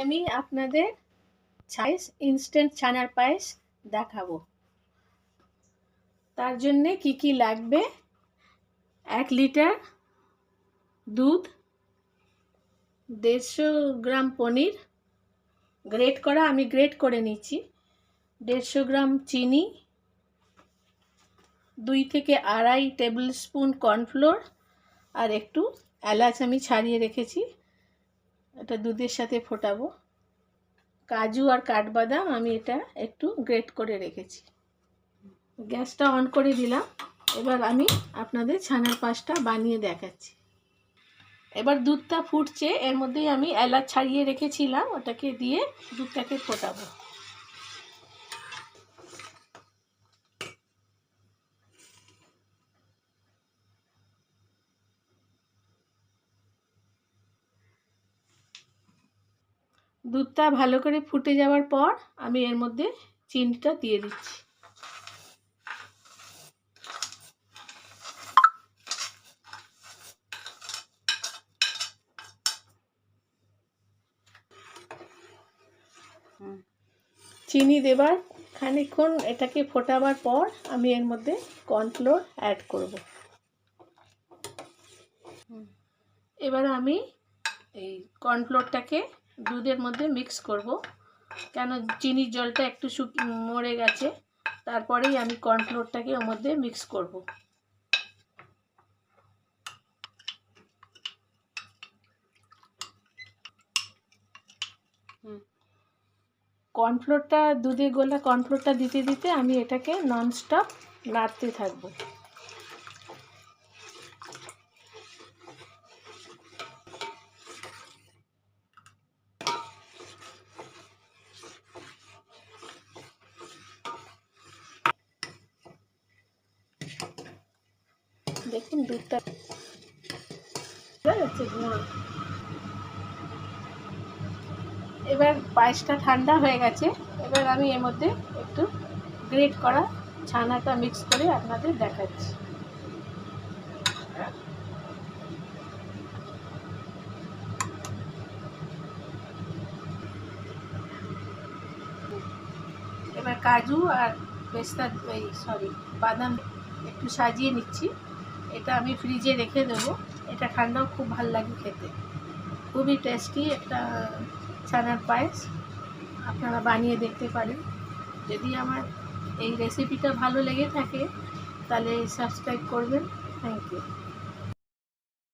আমি আপনাদের পায়েস ইনস্ট্যান্ট ছানার পায়েস দেখাবো। তার জন্যে কি কি লাগবে: 1 লিটার দুধ, 150 গ্রাম পনির গ্রেট করা, আমি গ্রেট করে নিচ্ছি, 150 গ্রাম চিনি, 2 থেকে 2.5 টেবিল স্পুন কর্নফ্লোর, আর একটু এলাচ আমি ছাড়িয়ে রেখেছি, এটা দুধের সাথে ফোটাবো। কাজু আর কাঠবাদাম আমি এটা একটু গ্রেট করে রেখেছি। গ্যাসটা অন করে দিলাম। এবার আমি আপনাদের ছানার পায়েসটা বানিয়ে দেখাচ্ছি। এবার দুধটা ফুটছে, এর মধ্যেই আমি এলাচ ছাড়িয়ে রেখেছিলাম, ওটাকে দিয়ে দুধটাকে ফোটাবো। দুধটা ভালো করে ফুটে যাওয়ার পর আমি এর মধ্যে চিনিটা দিয়ে দিচ্ছি। চিনি দেবার খানিকক্ষণ এটাকে ফোটাবার পর আমি এর মধ্যে কর্নফ্লোর অ্যাড করব। এবার আমি এই কর্নফ্লোরটাকে দুধের মধ্যে মিক্স করব, কেন চিনির জলটা একটু মরে গেছে, তারপরেই আমি কর্নফ্লোরটাকে ওর মধ্যে মিক্স করব। কর্নফ্লোরটা দুধে গোলা কর্নফ্লোরটা দিতে দিতে আমি এটাকে ননস্টপ নাড়তে থাকবো। দেখুন দুধটা এবার পায়েসটা ঠান্ডা হয়ে গেছে। এবার আমি এর মধ্যে একটু গ্রেট করা ছানাটা মিক্স করে আপনাদের দেখাচ্ছি। এবার কাজু আর পেস্তা বাদাম একটু সাজিয়ে নিচ্ছি। এটা আমি ফ্রিজে রেখে দেবো, এটা ঠান্ডাও খুব ভালো লাগে খেতে। খুবই টেস্টি একটা ছানার পায়েস, আপনারা বানিয়ে দেখতে পারেন। যদি আমার এই রেসিপিটা ভালো লেগে থাকে তাহলে সাবস্ক্রাইব করবেন। Thank you.